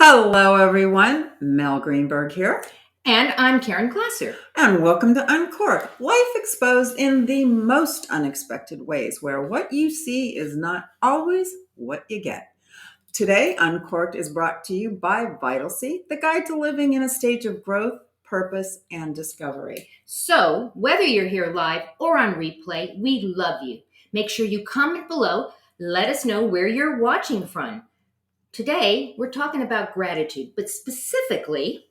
Hello, everyone. Mel Greenberg here, And I'm Karen Glasser. and welcome to Uncork, life exposed in the most unexpected ways, where what you see is not always what you get. Today, Uncorked is brought to you by Vitalcy, the guide to living in a stage of growth, purpose, and discovery. So, whether you're here live or on replay, we love you. Make sure you comment below. Let us know where you're watching from. Today, we're talking about gratitude, but specifically,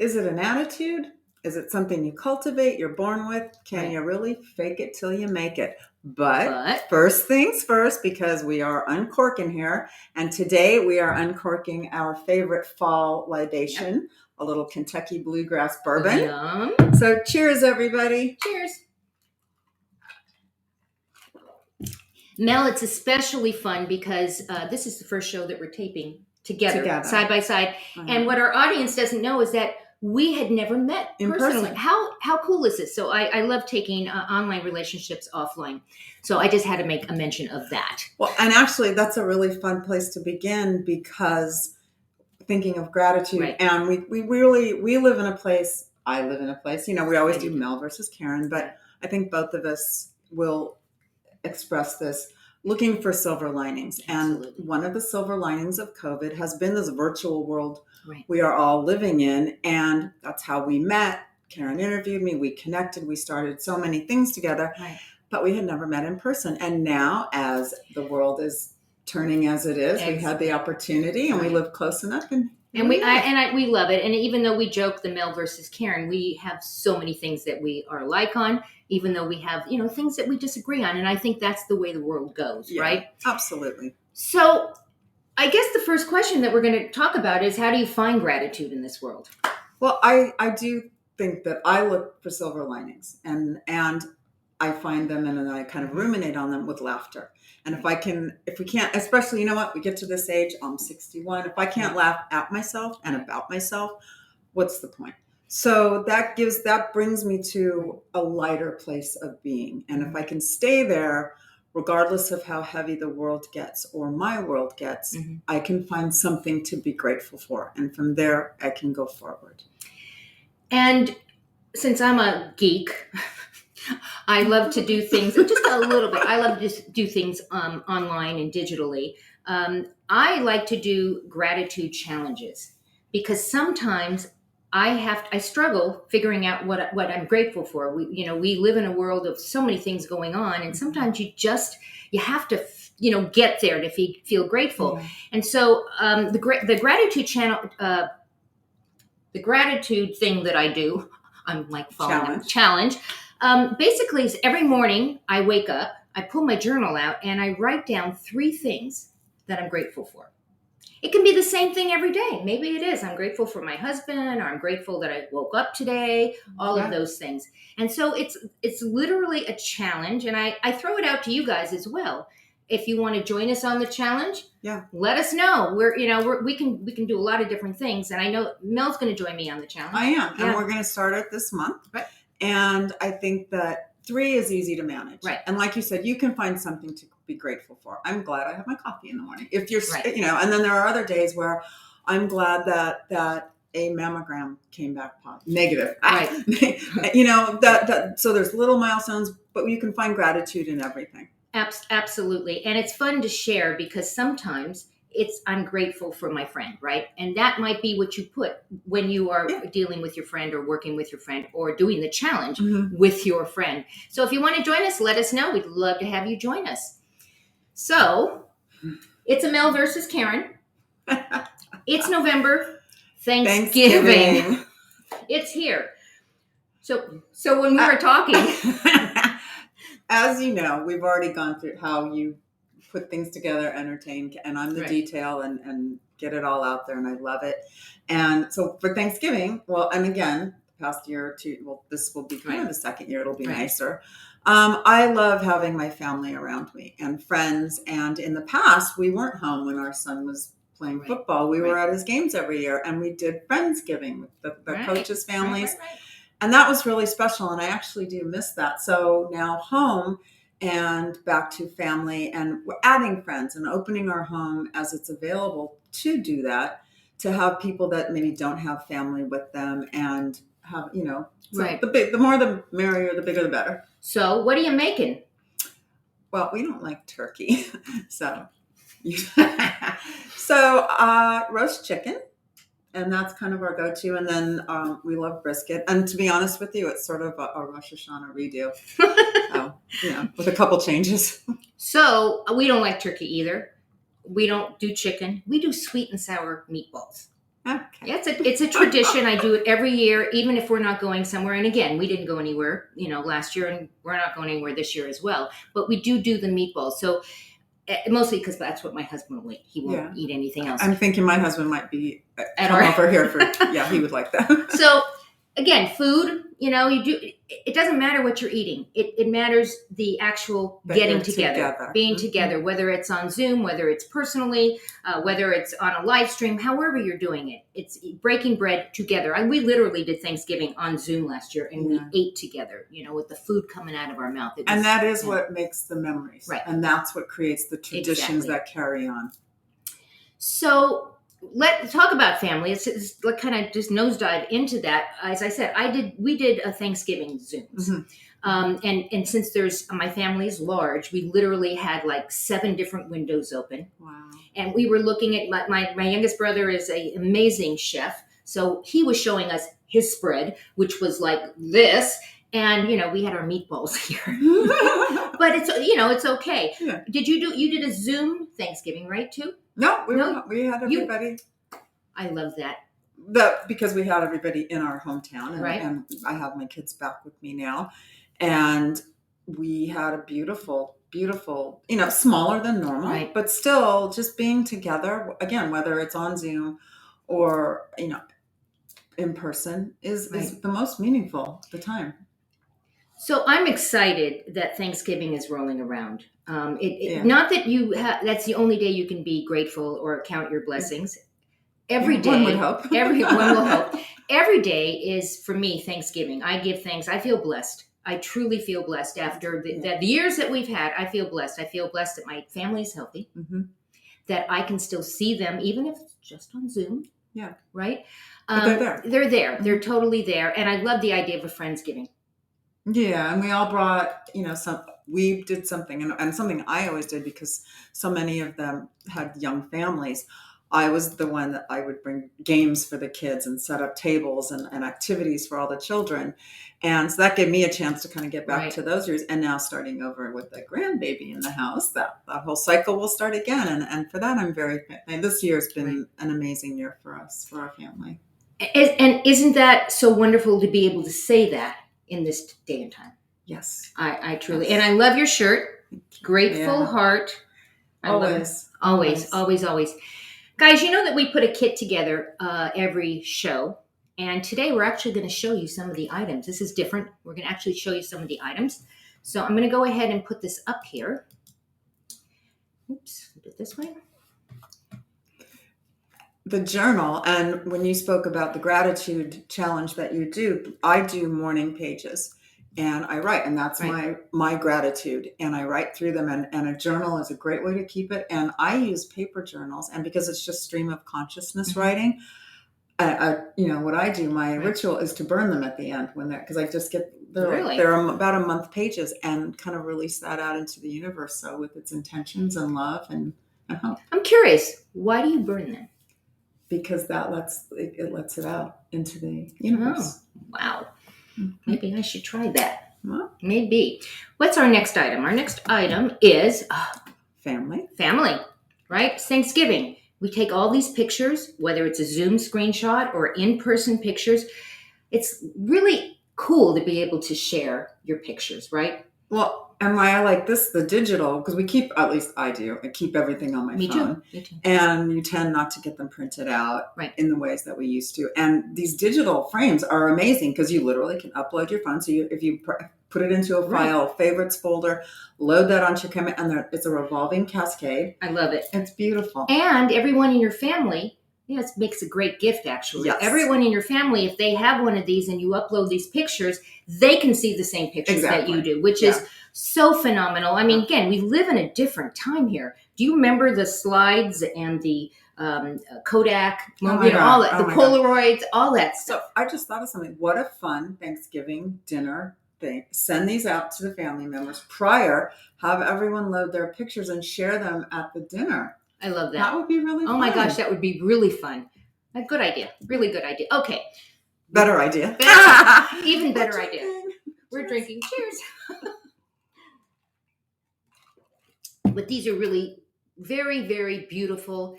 Is it an attitude? Is it something you cultivate, you're born with? Can Right. you really fake it till you make it? But but first things first, because we are uncorking here. And today we are uncorking our favorite fall libation, a little Kentucky bluegrass bourbon. yum. So cheers, everybody. Cheers. Mel, it's especially fun because this is the first show that we're taping together. Side by side. And what our audience doesn't know is that we had never met In personally. person. How cool is this? So I love taking online relationships offline. So I just had to make a mention of that. Well, and actually, that's a really fun place to begin because thinking of gratitude, Right. and we live in a place. I live in a place. We always Right. do Mel versus Karen, but I think both of us will express this looking for silver linings. Absolutely. And one of the silver linings of COVID has been this virtual world Right. we are all living in. And that's how we met. Karen interviewed me. We connected. We started so many things together, Right. but we had never met in person. And now, as the world is turning as it is, we had the opportunity, and we live close enough. And we love it. And even though we joke the Mel versus Karen, we have so many things that we are alike on, even though we have, things that we disagree on. And I think that's the way the world goes, Yeah, right? Absolutely. So I guess the first question that we're going to talk about is, how do you find gratitude in this world? Well, I do think that I look for silver linings, and I find them, and then I kind of ruminate on them with laughter. And if we can't, especially, we get to this age, I'm 61. If I can't laugh at myself and about myself, what's the point? So that brings me to a lighter place of being. And if I can stay there, regardless of how heavy the world gets or my world gets, I can find something to be grateful for. And from there, I can go forward. And since I'm a geek, I love to do things just a little bit. I love to just do things online and digitally. I like to do gratitude challenges because sometimes I struggle figuring out what I'm grateful for. We live in a world of so many things going on, and sometimes you have to get there to feel grateful. Yeah. And so the gratitude channel, the gratitude thing that I do, I'm like following challenge. Basically, is every morning I wake up, I pull my journal out, and I write down 3 things that I'm grateful for. It can be the same thing every day. Maybe it is. I'm grateful for my husband, or I'm grateful that I woke up today, all of those things. And so it's literally a challenge, and I throw it out to you guys as well. If you want to join us on the challenge, let us know. We can do a lot of different things, and I know Mel's going to join me on the challenge. I am, and we're going to start it this month. Right. And I think that 3 is easy to manage. Right. And like you said, you can find something to be grateful for. I'm glad I have my coffee in the morning. If you're, and then there are other days where I'm glad that a mammogram came back negative. Right. So there's little milestones, but you can find gratitude in everything. Absolutely. And it's fun to share because sometimes I'm grateful for my friend, right? And that might be what you put when you are dealing with your friend or working with your friend or doing the challenge with your friend. So if you want to join us, let us know. We'd love to have you join us. So it's a Mel versus Karen. It's November. Thanksgiving. It's here. So when we were talking... As you know, we've already gone through how you put things together, entertain, and I'm the detail and get it all out there, and I love it. And so for Thanksgiving, and again, the past year or two, this will be kind of the second year, it'll be nicer. I love having my family around me and friends. And in the past, we weren't home when our son was playing football. We were at his games every year, and we did Friendsgiving with the coaches' families. And that was really special, and I actually do miss that. So now home and back to family, and we're adding friends and opening our home as it's available to do that. to have people that maybe don't have family with them and have, so Right. the more the merrier, the bigger the better. So what are you making? Well, we don't like turkey, so roast chicken, and that's kind of our go-to. And then we love brisket. And to be honest with you, it's sort of a Rosh Hashanah redo, with a couple changes. So we don't like turkey either. We don't do chicken. We do sweet and sour meatballs. Okay. Yeah, it's a tradition. I do it every year, even if we're not going somewhere. And again, we didn't go anywhere, last year, and we're not going anywhere this year as well. But we do the meatballs. So mostly because that's what my husband will eat. He won't eat anything else. I'm thinking my husband might be over here for. Yeah, he would like that. So again, food. You do. It doesn't matter what you're eating. It matters the actual getting together, being together, whether it's on Zoom, whether it's personally, whether it's on a live stream, however you're doing it. It's breaking bread together. We literally did Thanksgiving on Zoom last year, and we ate together, with the food coming out of our mouth. And that is what makes the memories. Right. And that's what creates the traditions that carry on. So let's talk about family. It's kind of just nosedive into that. As I said, we did a Thanksgiving Zooms. Mm-hmm. And since my family is large, we literally had like 7 different windows open. Wow. And we were looking at my youngest brother is an amazing chef. So he was showing us his spread, which was like this. And, we had our meatballs here, but it's okay. Yeah. You did a Zoom Thanksgiving, right? Too? No, we had everybody. I love that. Because we had everybody in our hometown, and I have my kids back with me now, and we had a beautiful, beautiful, smaller than normal, but still just being together again, whether it's on Zoom or, in person is the most meaningful the time. So I'm excited that Thanksgiving is rolling around. Not that that's the only day you can be grateful or count your blessings. Every day, one would hope. Everyone will hope. Every day is for me Thanksgiving. I give thanks. I feel blessed. I truly feel blessed after the years that we've had. I feel blessed. I feel blessed that my family is healthy. Mm-hmm. That I can still see them, even if it's just on Zoom. Yeah. Right. They're there. They're there. Mm-hmm. They're totally there, and I love the idea of a Friendsgiving. Yeah, and we all brought, we did something, and something I always did because so many of them had young families. I was the one that I would bring games for the kids and set up tables and activities for all the children. And so that gave me a chance to kind of get back to those years. And now starting over with the grandbaby in the house, that whole cycle will start again. And for that, I'm this year has been an amazing year for us, for our family. And isn't that so wonderful to be able to say that in this day and time? Yes. I truly, and I love your shirt. Grateful heart. Always. Guys, you know that we put a kit together every show. And today we're actually going to show you some of the items. This is different. We're going to actually show you some of the items. So I'm going to go ahead and put this up here. Oops, do it this way. The journal, and when you spoke about the gratitude challenge that you do, I do morning pages. And I write, and that's my gratitude. And I write through them, and a journal is a great way to keep it. And I use paper journals, and because it's just stream of consciousness writing, what I do, my ritual is to burn them at the end because I just get they're about a month pages, and kind of release that out into the universe. So with its intentions and love and hope. I'm curious, why do you burn them? Because that lets it out into the universe. Oh, wow. Maybe I should try that. Well, maybe. What's our next item? Our next item is family. Family, right? Thanksgiving. We take all these pictures, whether it's a Zoom screenshot or in-person pictures. It's really cool to be able to share your pictures, right? Well, and I like this, the digital, because we keep, at least I do, I keep everything on my phone. Me too. And you tend not to get them printed out in the ways that we used to. And these digital frames are amazing because you literally can upload your phone. So if you put it into a file, favorites folder, load that onto your camera, and it's a revolving cascade. I love it. It's beautiful. And everyone in your family, it makes a great gift, actually. Yes. Everyone in your family, if they have one of these and you upload these pictures, they can see the same pictures that you do, which is so phenomenal. I mean, again, we live in a different time here. Do you remember the slides and the Kodak, Oh my you know, all God. that, Oh the my God. Polaroids, all that So stuff. I just thought of something. What a fun Thanksgiving dinner thing. Send these out to the family members prior. Have everyone load their pictures and share them at the dinner. I love that. That would be really Oh fun. my gosh, that would be really fun. A good idea. Really good idea. Okay. Better idea. Even better We're idea. drinking. We're drinking. Cheers. But these are really very, very beautiful,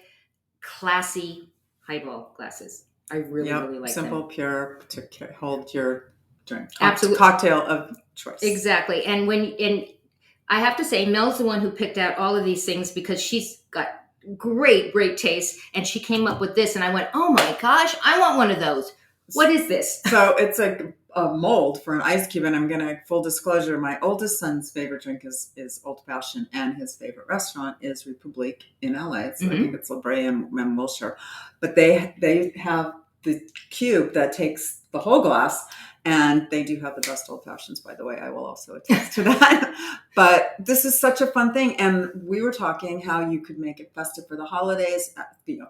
classy highball glasses. I really, really like simple, them. pure, to hold your drink. Absolutely. Cocktail of choice. Exactly. And I have to say, Mel's the one who picked out all of these things because she's got great, great taste. And she came up with this, and I went, oh my gosh, I want one of those. What is this? So it's a mold for an ice cube, and I'm gonna, full disclosure, my oldest son's favorite drink is Old Fashioned, and his favorite restaurant is Republique in LA. So I think it's La Brea and Wilshire, but they have the cube that takes the whole glass, and they do have the best Old Fashions, by the way. I will also attest to that. But this is such a fun thing, and we were talking how you could make it festive for the holidays,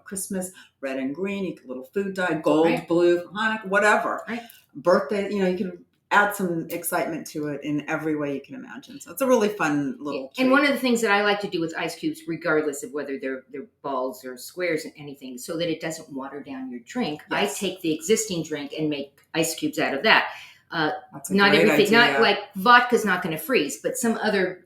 Christmas, red and green, you could little food dye, gold, Right. blue, Hanukkah, whatever. Right. Birthday, you can add some excitement to it in every way you can imagine. So it's a really fun little treat. And one of the things that I like to do with ice cubes, regardless of whether they're balls or squares and anything, so that it doesn't water down your drink, Yes. I take the existing drink and make ice cubes out of that. That's a Not great everything, idea. not like vodka's not going to freeze, but some other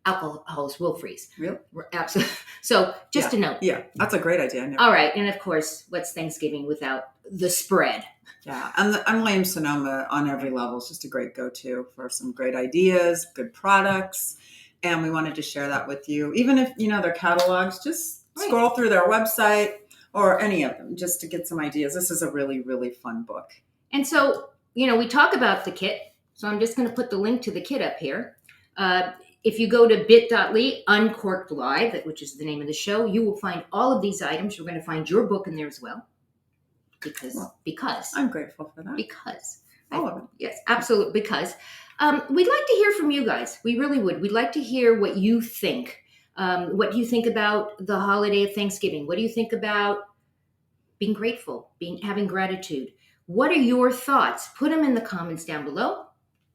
alcohols will freeze. Really? Absolutely. So just a note. Yeah, that's a great idea. All right. And of course, what's Thanksgiving without the spread? Yeah, and Williams Sonoma on every level is just a great go-to for some great ideas, good products, and we wanted to share that with you. Even if their catalogs, just scroll through their website or any of them just to get some ideas. This is a really, really fun book. And so, we talk about the kit. So I'm just going to put the link to the kit up here. If you go to bit.ly Uncorked Live, which is the name of the show, you will find all of these items. You're going to find your book in there as well. Because I'm grateful for that. Because all of it. Yes, absolutely. Because we'd like to hear from you guys. We really would. We'd like to hear what you think. What do you think about the holiday of Thanksgiving? What do you think about being grateful, having gratitude? What are your thoughts? Put them in the comments down below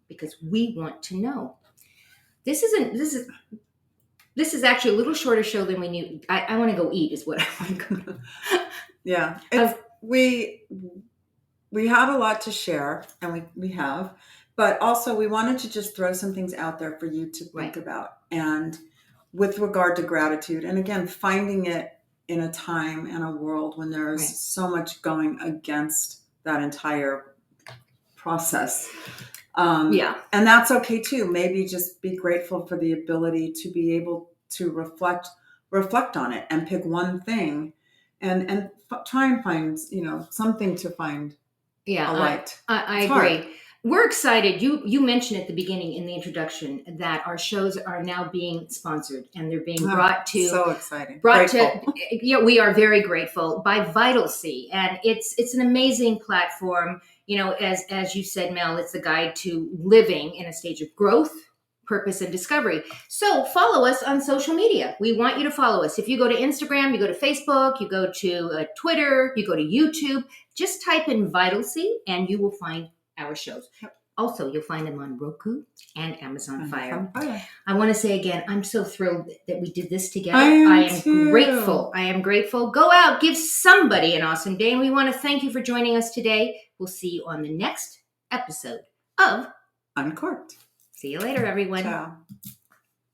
because we want to know. This is actually a little shorter show than we knew. I want to go eat is what I want to go. Yeah. We had a lot to share, and we have, but also we wanted to just throw some things out there for you to think about. And with regard to gratitude, and again, finding it in a time and a world when there's so much going against that entire process. And that's okay too. Maybe just be grateful for the ability to be able to reflect on it and pick one thing and try and find, something to find a light. I agree. We're excited. You mentioned at the beginning in the introduction that our shows are now being sponsored and they're being brought to. So exciting. We are very grateful by Vital C, and it's an amazing platform. As you said, Mel, it's a guide to living in a stage of growth, purpose, and discovery. So follow us on social media. We want you to follow us. If you go to Instagram, you go to Facebook, you go to Twitter, you go to YouTube, just type in Vital C and you will find our shows. Also, you'll find them on Roku and Amazon Fire. I want to say again, I'm so thrilled that we did this together. I am grateful. I am grateful. Go out, give somebody an awesome day. And we want to thank you for joining us today. We'll see you on the next episode of Uncorked. See you later, everyone. Ciao.